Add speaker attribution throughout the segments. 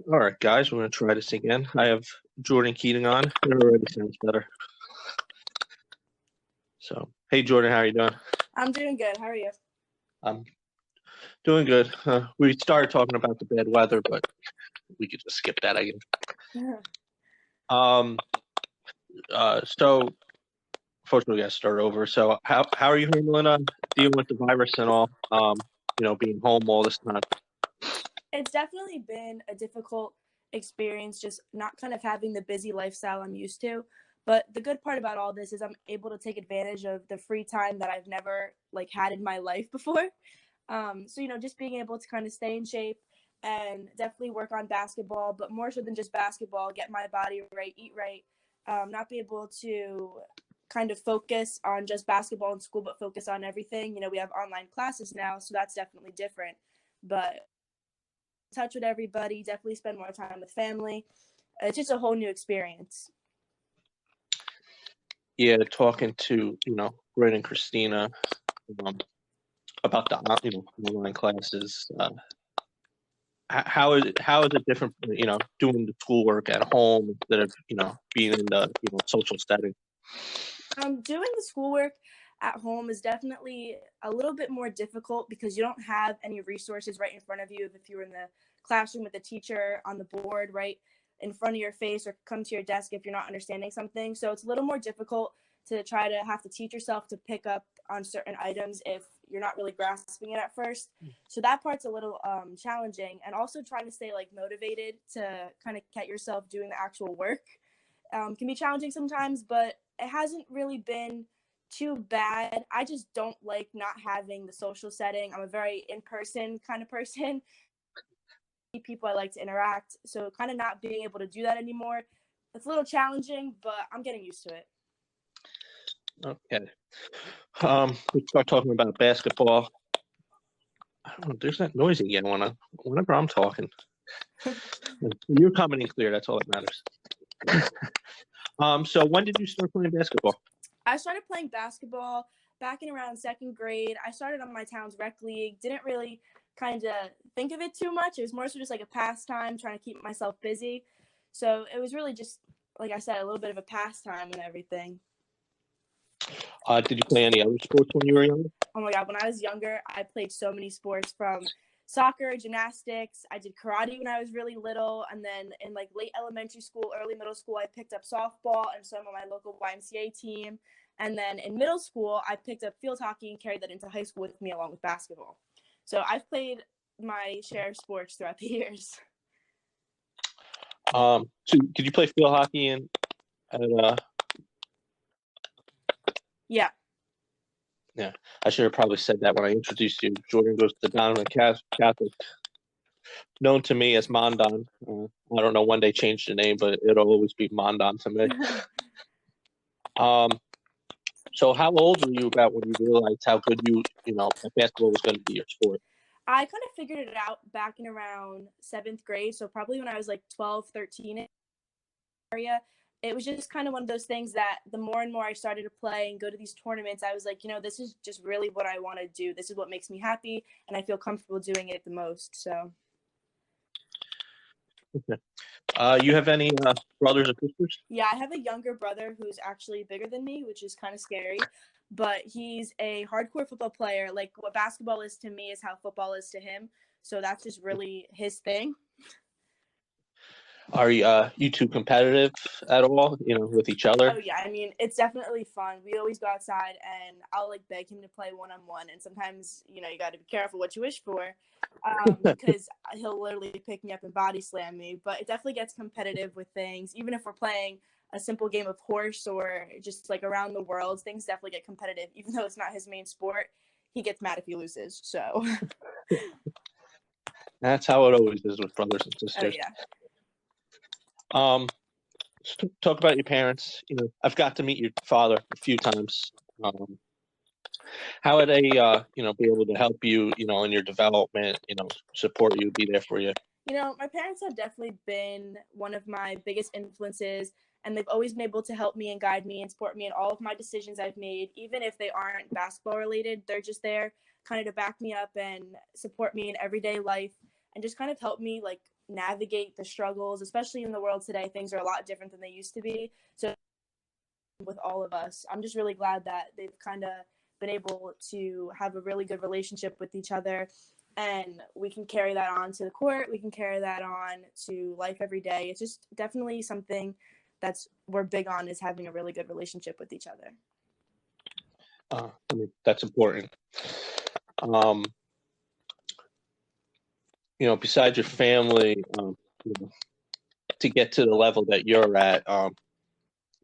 Speaker 1: All right, guys, we're going to try this again. I have Jordyn Keating on. It already sounds better. So, hey, Jordyn, how are you doing?
Speaker 2: I'm doing good. How are you?
Speaker 1: I'm doing good. We started talking about the bad weather, but we could just skip that again. Um. So, unfortunately, we got to start over. So, how are you handling dealing with the virus and all? Being home all this time.
Speaker 2: It's definitely been a difficult experience, just not kind of having the busy lifestyle I'm used to. But the good part about all this is I'm able to take advantage of the free time that I've never had in my life before. So just being able to kind of stay in shape and definitely work on basketball, but more so than just basketball, get my body right, eat right, not be able to kind of focus on just basketball in school, but focus on everything. We have online classes now, so that's definitely different. But touch with everybody, definitely spend more time with family. It's just a whole new experience.
Speaker 1: Yeah, talking to Brett and Christina about the online classes. How is it different? Doing the schoolwork at home instead of being in the social setting.
Speaker 2: Doing the schoolwork at home is definitely a little bit more difficult because you don't have any resources right in front of you. If you're in the classroom with the teacher on the board right in front of your face, or come to your desk if you're not understanding something. So it's a little more difficult to try to have to teach yourself to pick up on certain items if you're not really grasping it at first. So that part's a little challenging, and also trying to stay motivated to kind of get yourself doing the actual work can be challenging sometimes, but it hasn't really been too bad. I just don't like not having the social setting. I'm a very in-person kind of person. People I like to interact, so kind of not being able to do that anymore, it's a little challenging, but I'm getting used to it.
Speaker 1: Okay. We start talking about basketball. I don't know, there's that noise again whenever I'm talking. You're coming in clear, that's all that matters. So when did you start playing basketball?
Speaker 2: I started playing basketball back in around second grade. I started on my town's rec league. Didn't really kind of think of it too much. It was more so just a pastime, trying to keep myself busy. So it was really just, like I said, a little bit of a pastime and everything.
Speaker 1: Did you play any other sports when you were younger?
Speaker 2: Oh my God, when I was younger, I played so many sports, from soccer, gymnastics. I did karate when I was really little, and then in late elementary school, early middle school, I picked up softball, and so I'm on my local YMCA team. And then in middle school, I picked up field hockey and carried that into high school with me along with basketball. So I've played my share of sports throughout the years.
Speaker 1: So did you play field hockey
Speaker 2: Yeah.
Speaker 1: Yeah, I should have probably said that when I introduced you. Jordyn goes to Donovan Catholic, known to me as Mondon. I don't know when they changed the name, but it'll always be Mondon to me. So how old were you about when you realized how good basketball was going to be your sport?
Speaker 2: I kind of figured it out back in around 7th grade, so probably when I was 12, 13 area. It was just kind of one of those things that the more and more I started to play and go to these tournaments, I was like, this is just really what I want to do. This is what makes me happy, and I feel comfortable doing it the most. So.
Speaker 1: Okay. You have any brothers or sisters?
Speaker 2: Yeah, I have a younger brother who's actually bigger than me, which is kind of scary. But he's a hardcore football player. Like, what basketball is to me is how football is to him. So that's just really his thing.
Speaker 1: Are you two competitive at all, with each other?
Speaker 2: Oh, yeah. I mean, it's definitely fun. We always go outside, and I'll, beg him to play one-on-one. And sometimes, you got to be careful what you wish for, because he'll literally pick me up and body slam me. But it definitely gets competitive with things. Even if we're playing a simple game of horse or just, around the world, things definitely get competitive. Even though it's not his main sport, he gets mad if he loses. So.
Speaker 1: That's how it always is with brothers and sisters.
Speaker 2: Oh, yeah.
Speaker 1: Talk about your parents. I've got to meet your father a few times. How would they, be able to help you, in your development, support you, be there for you?
Speaker 2: My parents have definitely been one of my biggest influences, and they've always been able to help me and guide me and support me in all of my decisions I've made. Even if they aren't basketball related, they're just there kind of to back me up and support me in everyday life, and just kind of help me navigate the struggles, especially in the world today. Things are a lot different than they used to be. So with all of us, I'm just really glad that they've kind of been able to have a really good relationship with each other, and we can carry that on to the court. We can carry that on to life every day. It's just definitely something we're big on, is having a really good relationship with each other.
Speaker 1: I mean, that's important. Besides your family, to get to the level that you're at,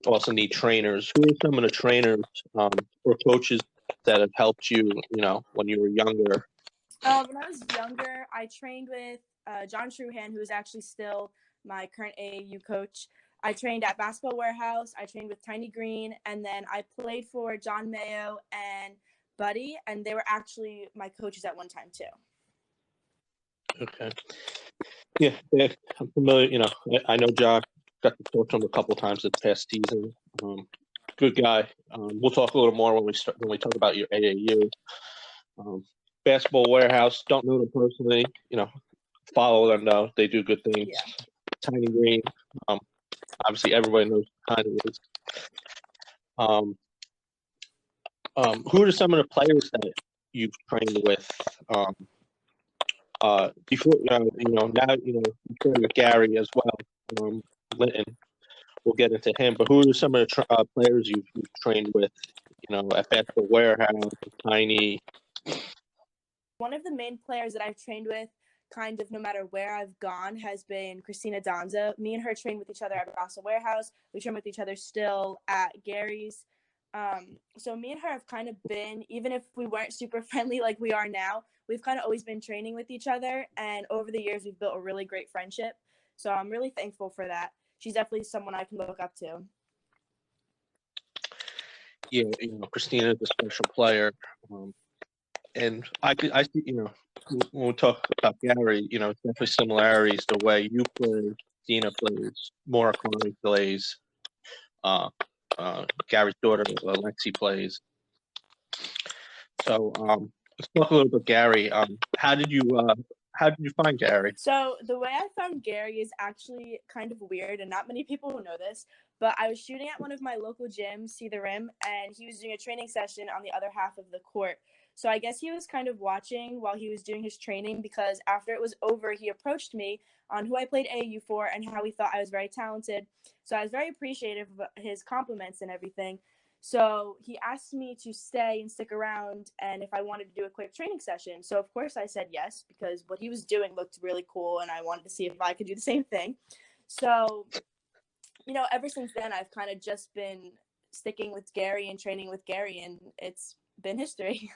Speaker 1: also need trainers. Who are some of the trainers or coaches that have helped you, when you were younger?
Speaker 2: When I was younger, I trained with John Truhan, who is actually still my current AAU coach. I trained at Basketball Warehouse. I trained with Tiny Green, and then I played for John Mayo and Buddy, and they were actually my coaches at one time too.
Speaker 1: Okay. Yeah, I'm familiar. I know John. Got to talk to him a couple of times this past season. Good guy. We'll talk a little more when we talk about your AAU. Basketball Warehouse. Don't know them personally. Follow them though. They do good things.
Speaker 2: Yeah.
Speaker 1: Tiny Green. Obviously, everybody knows who Tiny is. Who are some of the players that you've trained with? Before now with Gary as well. Linton. We'll get into him, but who are some of the players you've trained with? At Basketball Warehouse, Tiny.
Speaker 2: One of the main players that I've trained with, kind of no matter where I've gone, has been Christina Donza. Me and her trained with each other at Basketball Warehouse. We train with each other still at Gary's. So me and her have kind of been, even if we weren't super friendly like we are now, we've kind of always been training with each other. And over the years, we've built a really great friendship. So I'm really thankful for that. She's definitely someone I can look up to.
Speaker 1: Yeah, Christina is a special player. And I see, when we talk about Gary, definitely similarities the way you play, Dina plays, Maura Kwame plays, Gary's daughter, Lexi, plays. So let's talk a little bit, Gary. How did you find Gary?
Speaker 2: So the way I found Gary is actually kind of weird, and not many people will know this, but I was shooting at one of my local gyms, See the Rim, and he was doing a training session on the other half of the court. So I guess he was kind of watching while he was doing his training, because after it was over, he approached me on who I played AAU for and how he thought I was very talented. So I was very appreciative of his compliments and everything. So he asked me to stay and stick around, and if I wanted to do a quick training session. So of course I said yes, because what he was doing looked really cool, and I wanted to see if I could do the same thing. So, ever since then, I've kind of just been sticking with Gary and training with Gary, and it's been history.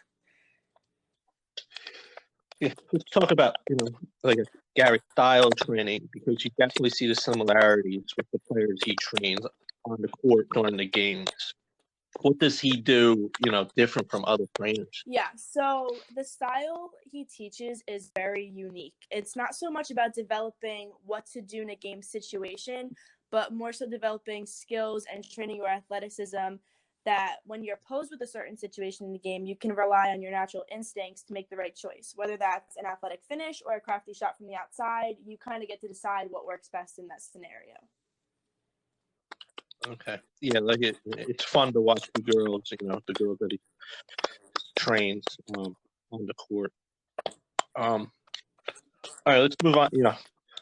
Speaker 1: Yeah, let's talk about, like a Gary style training, because you definitely see the similarities with the players he trains on the court during the games. What does he do, different from other trainers?
Speaker 2: Yeah, so the style he teaches is very unique. It's not so much about developing what to do in a game situation, but more so developing skills and training your athleticism, that when you're posed with a certain situation in the game, you can rely on your natural instincts to make the right choice. Whether that's an athletic finish or a crafty shot from the outside, you kind of get to decide what works best in that scenario.
Speaker 1: Okay. Yeah, like it's fun to watch the girls, the girls that he trains on the court. All right, let's move on.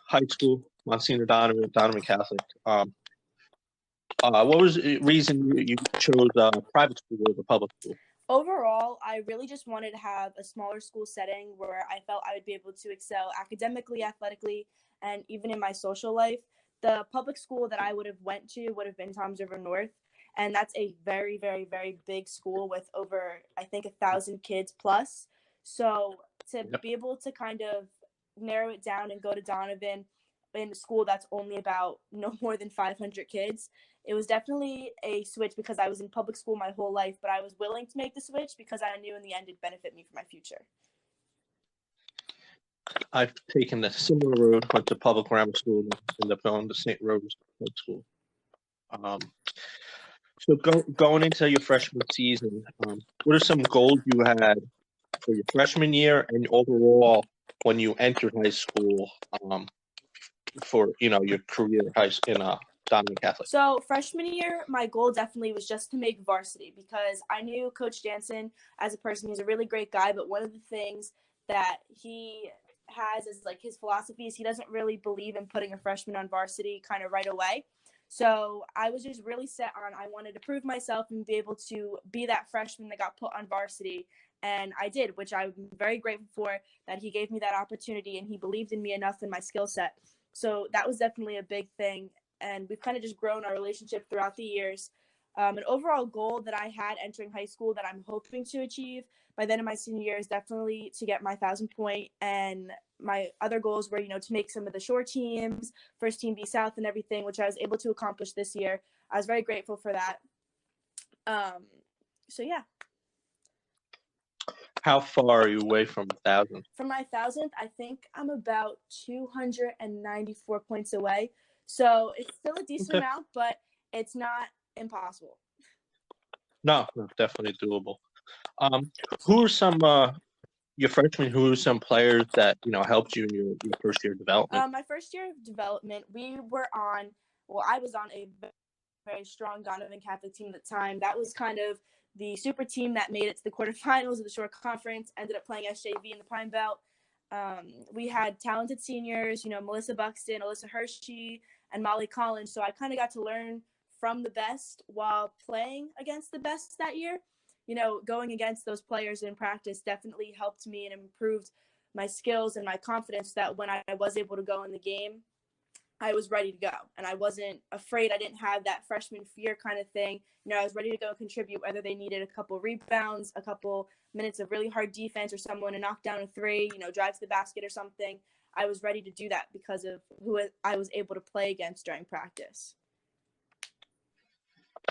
Speaker 1: High school, Monsignor Donovan Catholic. What was the reason you chose private school over public school?
Speaker 2: Overall, I really just wanted to have a smaller school setting where I felt I would be able to excel academically, athletically, and even in my social life. The public school that I would have went to would have been Toms River North, and that's a very, very, very big school with over, I think, 1,000 kids plus. So to be able to kind of narrow it down and go to Donovan in a school that's only about no more than 500 kids, it was definitely a switch, because I was in public school my whole life, but I was willing to make the switch because I knew in the end it'd benefit me for my future.
Speaker 1: I've taken the similar road, went to public grammar school, and ended up going to St. Rose Public School. So going into your freshman season, what are some goals you had for your freshman year and overall when you entered high school for your career in Donovan Catholic?
Speaker 2: So freshman year, my goal definitely was just to make varsity because I knew Coach Jansen as a person. He's a really great guy, but one of the things that he has is like his philosophy is he doesn't really believe in putting a freshman on varsity kind of right away. So I was just really set on I wanted to prove myself and be able to be that freshman that got put on varsity. And I did, which I'm very grateful for that he gave me that opportunity and he believed in me enough in my skill set. So that was definitely a big thing. And we've kind of just grown our relationship throughout the years. An overall goal that I had entering high school that I'm hoping to achieve by the end of my senior year is definitely to get my 1,000-point. And my other goals were, to make some of the short teams, first team B South and everything, which I was able to accomplish this year. I was very grateful for that. So yeah.
Speaker 1: How far are you away from 1,000?
Speaker 2: From my 1,000th, I think I'm about 294 points away. So it's still a decent amount, but it's not impossible.
Speaker 1: No, definitely doable. Who are some your freshmen? Who are some players that helped you in your first year of development?
Speaker 2: My first year of development, I was on a very strong Donovan Catholic team at the time. That was kind of the super team that made it to the quarterfinals of the Shore Conference. Ended up playing SJV in the Pine Belt. We had talented seniors, Melissa Buxton, Alyssa Hershey, and Molly Collins. So I kind of got to learn from the best while playing against the best that year. Going against those players in practice definitely helped me and improved my skills and my confidence that when I was able to go in the game, I was ready to go. And I wasn't afraid. I didn't have that freshman fear kind of thing. I was ready to go contribute, whether they needed a couple rebounds, a couple minutes of really hard defense, or someone to knock down a three, drive to the basket or something. I was ready to do that because of who I was able to play against during practice.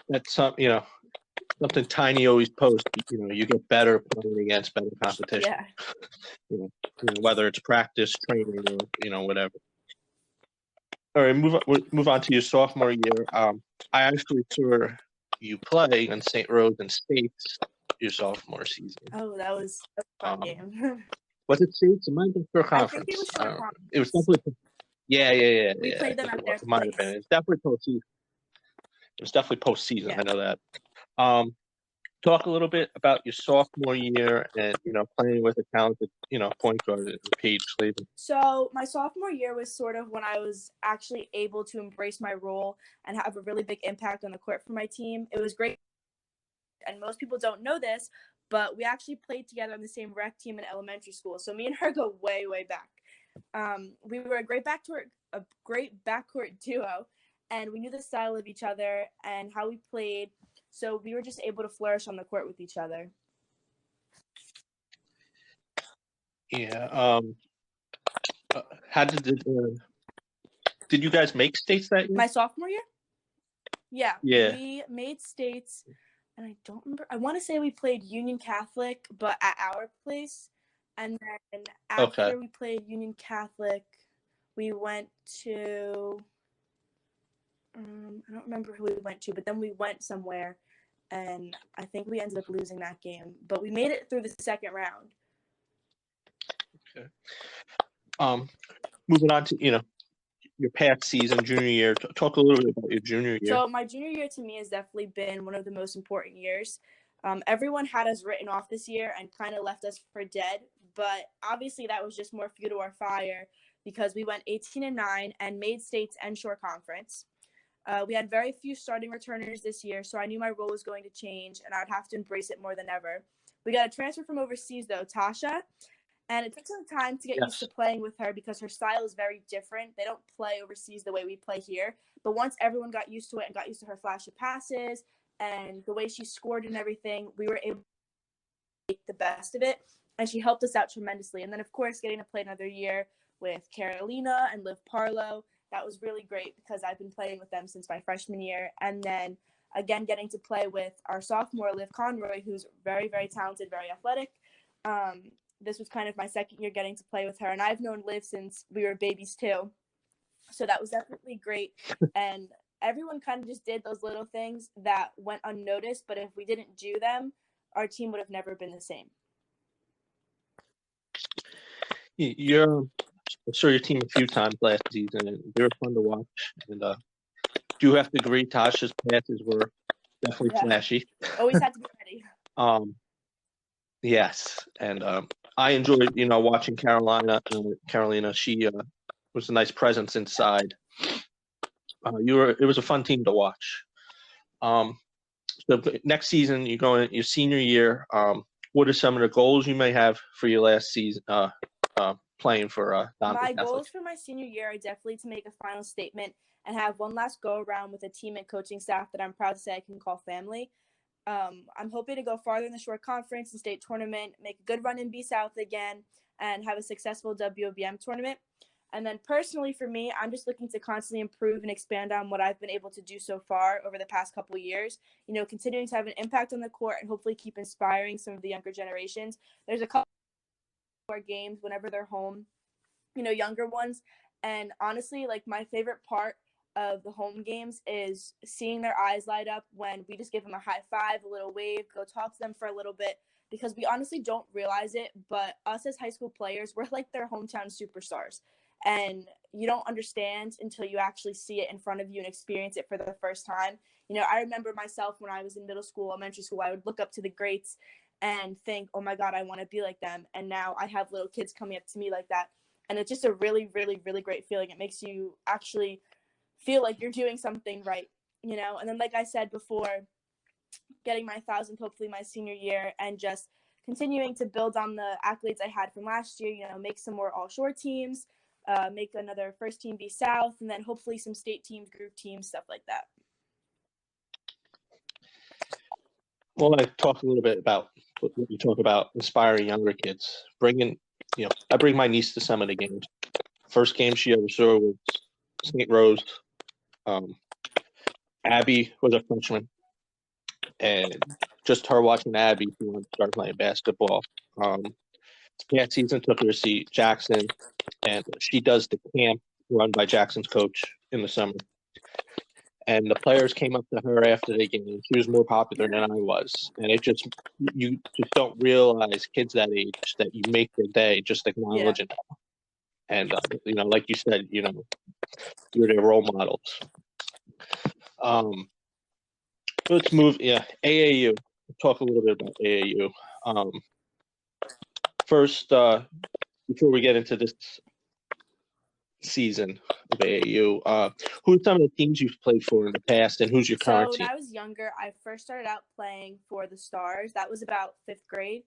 Speaker 1: That's something Tiny always posts. You get better playing against better competition.
Speaker 2: Yeah.
Speaker 1: Whether it's practice, training, or whatever. All right, move on to your sophomore year. I actually saw you play in St. Rose and States your sophomore season.
Speaker 2: Oh, that was a fun game.
Speaker 1: Was it States? It might have been Shore Conference.
Speaker 2: I think it was Shore Conference.
Speaker 1: It was definitely. Yeah.
Speaker 2: We played them at their
Speaker 1: It might have been. It's definitely postseason. It was definitely postseason.
Speaker 2: Yeah.
Speaker 1: I know that. Talk a little bit about your sophomore year and playing with a talented point guard Paige Slavin.
Speaker 2: So my sophomore year was sort of when I was actually able to embrace my role and have a really big impact on the court for my team. It was great, and most people don't know this, but we actually played together on the same rec team in elementary school. So me and her go way back. We were a great backcourt duo, and we knew the style of each other and how we played. So we were just able to flourish on the court with each other.
Speaker 1: Yeah. How did you guys make states that year?
Speaker 2: My sophomore year? Yeah.
Speaker 1: Yeah.
Speaker 2: We made states, and I don't remember. I want to say we played Union Catholic, but at our place. And then after we played Union Catholic, we went to I don't remember who we went to, but then we went somewhere, and I think we ended up losing that game. But we made it through the second round.
Speaker 1: Okay. Moving on to your past season, junior year. Talk a little bit about your junior year.
Speaker 2: So my junior year to me has definitely been one of the most important years. Everyone had us written off this year and kind of left us for dead, but obviously that was just more fuel to our fire because we went 18-9 and made states and Shore Conference. We had very few starting returners this year, so I knew my role was going to change, and I would have to embrace it more than ever. We got a transfer from overseas, though, Tasha, and it took some time to get used to playing with her because her style is very different. They don't play overseas the way we play here, but once everyone got used to it and got used to her flashy passes and the way she scored and everything, we were able to make the best of it, and she helped us out tremendously. And then, of course, getting to play another year with Carolina and Liv Parlow, that was really great because I've been playing with them since my freshman year. And then, again, getting to play with our sophomore, Liv Conroy, who's very, very talented, very athletic. This was kind of my second year getting to play with her. And I've known Liv since we were babies, too. So that was definitely great. And everyone kind of just did those little things that went unnoticed. But if we didn't do them, our team would have never been the same.
Speaker 1: Your saw your team a few times last season, and they were fun to watch. And do have to agree, Tasha's passes were definitely flashy.
Speaker 2: Always had to be ready.
Speaker 1: Yes, and I enjoyed, watching Carolina. Carolina, she was a nice presence inside. It was a fun team to watch. So next season, you're going your senior year. What are some of the goals you may have for your last season playing for Donovan
Speaker 2: My
Speaker 1: Catholic?
Speaker 2: goals for my senior year are definitely to make a final statement and have one last go around with a team and coaching staff that I'm proud to say I can call family. I'm hoping to go farther in the short conference and state tournament, make a good run in B-South again, and have a successful WOBM tournament. And then personally for me, I'm just looking to constantly improve and expand on what I've been able to do so far over the past couple of years, continuing to have an impact on the court and hopefully keep inspiring some of the younger generations. There's a couple more games whenever they're home, younger ones. And honestly, like my favorite part of the home games is seeing their eyes light up when we just give them a high five, a little wave, go talk to them for a little bit, because we honestly don't realize it, but us as high school players, we're like their hometown superstars. And you don't understand until you actually see it in front of you and experience it for the first time. I remember myself when I was in middle school, elementary school, I would look up to the greats and think, oh my God, I want to be like them. And now I have little kids coming up to me like that. And it's just a really, really, really great feeling. It makes you actually feel like you're doing something right, and then like I said before, getting my 1,000th hopefully my senior year and just continuing to build on the accolades I had from last year, make some more all-shore teams, make another first team B-South, and then hopefully some state teams, group teams, stuff like that.
Speaker 1: Well, I talk a little bit about what you talk about inspiring younger kids. I bring my niece to some of the games. First game she ever saw was St. Rose. Abby was a freshman, and just her watching Abby, she wanted to start playing basketball. Past season took her to see Jackson, and she does the camp run by Jackson's coach in the summer. And the players came up to her after the game. She was more popular than I was, and you just don't realize kids that age that you make their day just acknowledging them. And like you said, you're their role models. Let's move. Yeah, AAU. Talk a little bit about AAU. First, before we get into this season of AAU, who are some of the teams you've played for in the past, and who's your current team?
Speaker 2: So when I was younger, I first started out playing for the Stars. That was about 5th grade.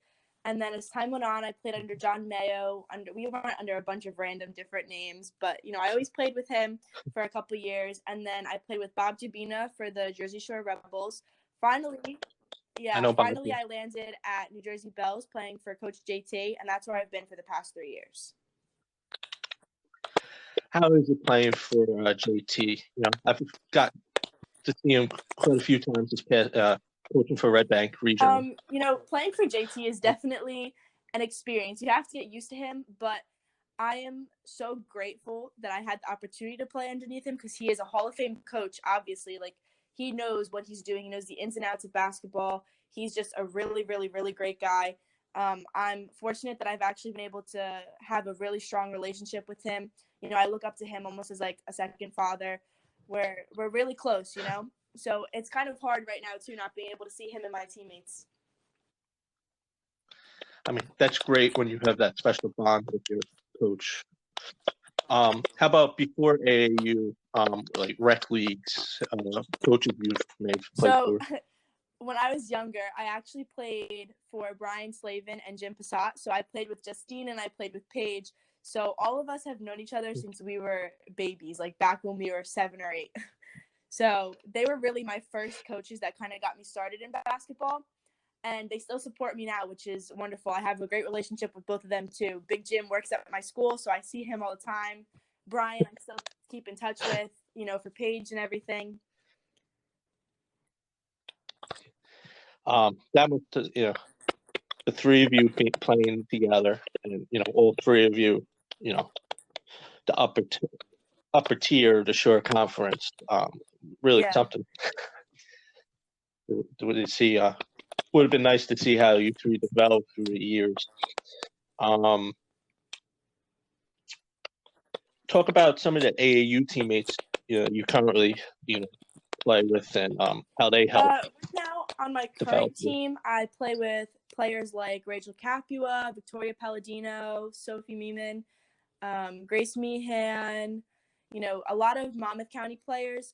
Speaker 2: And then as time went on, I played under John Mayo. We went under a bunch of random different names. But, I always played with him for a couple of years. And then I played with Bob Jabina for the Jersey Shore Rebels. Finally, I landed at New Jersey Bells playing for Coach JT. And that's where I've been for the past 3 years.
Speaker 1: How is it playing for JT? I've got to see him quite a few times this past coaching for Red Bank region.
Speaker 2: Playing for JT is definitely an experience. You have to get used to him, but I am so grateful that I had the opportunity to play underneath him because he is a Hall of Fame coach, obviously. Like, he knows what he's doing. He knows the ins and outs of basketball. He's just a really, really, really great guy. I'm fortunate that I've actually been able to have a really strong relationship with him. I look up to him almost as like a second father. We're really close, So it's kind of hard right now, too, not being able to see him and my teammates.
Speaker 1: I mean, that's great when you have that special bond with your coach. How about before AAU, like rec leagues, coaches you may have played for?
Speaker 2: When I was younger, I actually played for Brian Slavin and Jim Passat. So I played with Justine and I played with Paige. So all of us have known each other since we were babies, like back when we were 7 or 8. So they were really my first coaches that kind of got me started in basketball. And they still support me now, which is wonderful. I have a great relationship with both of them, too. Big Jim works at my school, so I see him all the time. Brian, I still keep in touch with, for Paige and everything.
Speaker 1: That was, the three of you playing together, and all three of you, the upper tier of the Shore Conference, really something. Would have been nice to see how you three developed through the years. talk about some of the AAU teammates you currently play with and how they help
Speaker 2: Right now, on my
Speaker 1: develop
Speaker 2: current team, I play with players like Rachel Capua, Victoria Palladino, Sophie Meeman, Grace Meehan, a lot of Monmouth County players.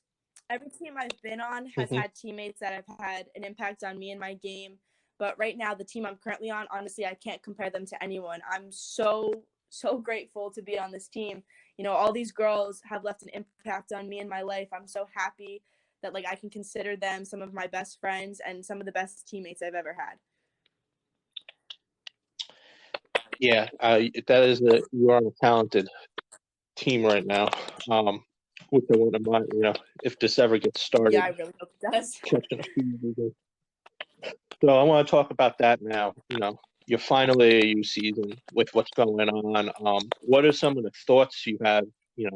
Speaker 2: Every team I've been on has had teammates that have had an impact on me and my game. But right now, the team I'm currently on, honestly, I can't compare them to anyone. I'm so grateful to be on this team. All these girls have left an impact on me and my life. I'm so happy that I can consider them some of my best friends and some of the best teammates I've ever had.
Speaker 1: Yeah, you are a talented team right now. Which I wouldn't mind, if this ever gets started.
Speaker 2: Yeah, I really hope it does.
Speaker 1: So I want to talk about that now. Your final AAU season with what's going on. What are some of the thoughts you have? You're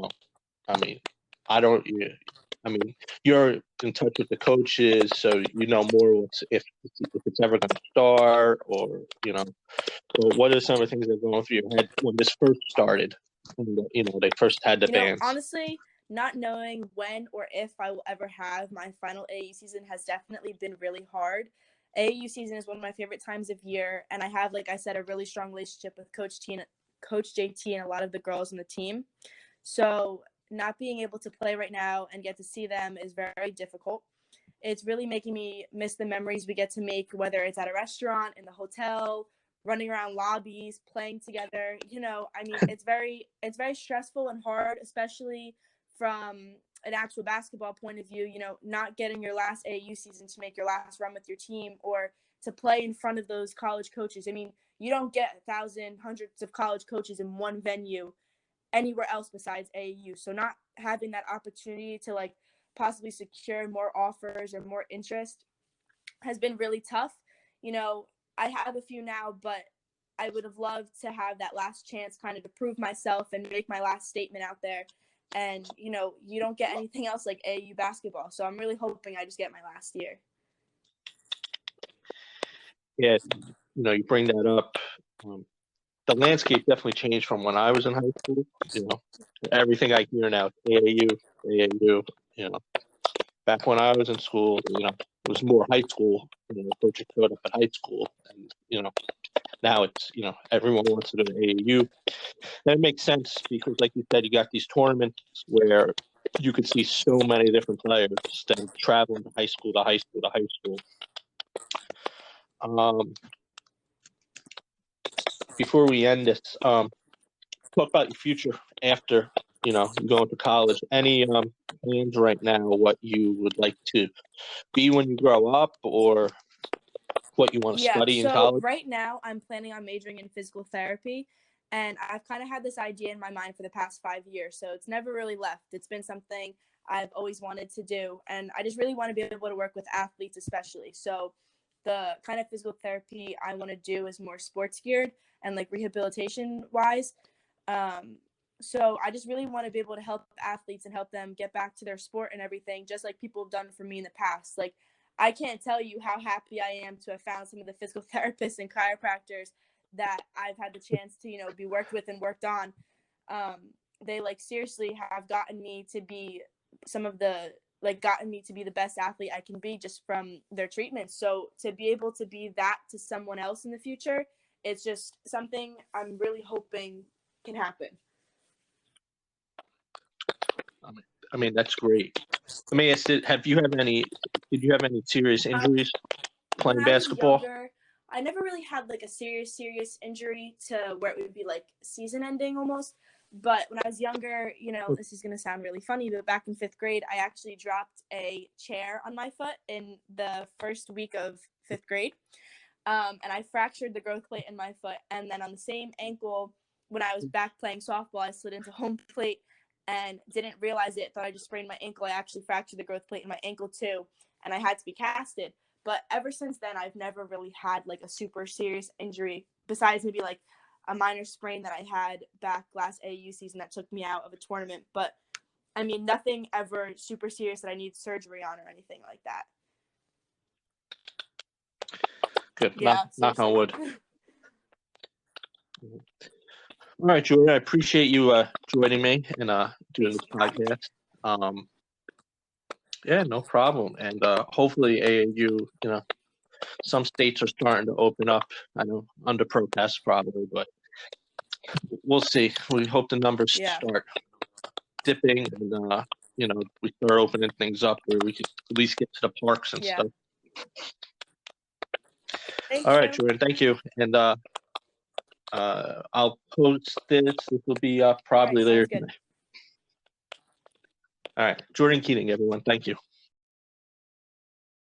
Speaker 1: in touch with the coaches, so more if it's ever going to start, or So what are some of the things that are going through your head when this first started? They first had the bands.
Speaker 2: Honestly, not knowing when or if I will ever have my final AAU season has definitely been really hard. AAU season is one of my favorite times of year, and I have, like I said, a really strong relationship with Coach JT and a lot of the girls on the team. So not being able to play right now and get to see them is very difficult. It's really making me miss the memories we get to make, whether it's at a restaurant, in the hotel, running around lobbies, playing together. It's very stressful and hard, especially from an actual basketball point of view, not getting your last AAU season to make your last run with your team or to play in front of those college coaches. You don't get hundreds of college coaches in one venue anywhere else besides AAU. So not having that opportunity to possibly secure more offers or more interest has been really tough. I have a few now, but I would have loved to have that last chance kind of to prove myself and make my last statement out there. And, you don't get anything else like AAU basketball. So I'm really hoping I just get my last year.
Speaker 1: Yeah, you bring that up. The landscape definitely changed from when I was in high school. Everything I hear now, AAU. Back when I was in school, it was more high school. Coaches showed up at high school, and now it's everyone wants to go to AAU. That makes sense because, like you said, you got these tournaments where you could see so many different players instead of traveling to high school to high school to high school. Before we end this, talk about your future after going to college. Any plans right now? What you would like to be when you grow up, or what you want to study in college?
Speaker 2: Right now, I'm planning on majoring in physical therapy, and I've kind of had this idea in my mind for the past 5 years, so it's never really left. It's been something I've always wanted to do, and I just really want to be able to work with athletes especially. So the kind of physical therapy I want to do is more sports geared and rehabilitation wise. So I just really want to be able to help athletes and help them get back to their sport and everything, just like people have done for me in the past. I can't tell you how happy I am to have found some of the physical therapists and chiropractors that I've had the chance to, be worked with and worked on. They seriously have gotten me to be the best athlete I can be just from their treatment. So to be able to be that to someone else in the future, it's just something I'm really hoping can happen.
Speaker 1: That's great. Let me ask, did you have any serious injuries playing basketball?
Speaker 2: When I was younger, I never really had a serious injury to where it would be season ending almost. But when I was younger, this is going to sound really funny, but back in 5th grade, I actually dropped a chair on my foot in the first week of 5th grade. And I fractured the growth plate in my foot. And then on the same ankle, when I was back playing softball, I slid into home plate and didn't realize it. Thought I just sprained my ankle. I actually fractured the growth plate in my ankle too. And I had to be casted. But ever since then, I've never really had a super serious injury besides maybe a minor sprain that I had back last AAU season that took me out of a tournament. But nothing ever super serious that I need surgery on or anything like that.
Speaker 1: Good. Yeah, knock on wood. All right, Jordyn, I appreciate you joining me and doing this podcast. Yeah, no problem. And hopefully AAU, some states are starting to open up. I know under protest probably, but we'll see. We hope the numbers start dipping and we start opening things up where we can at least get to the parks and stuff. All right, Jordyn, thank you. And I'll post this. This will be up probably later tonight. All right, Jordyn Keating, everyone. Thank you.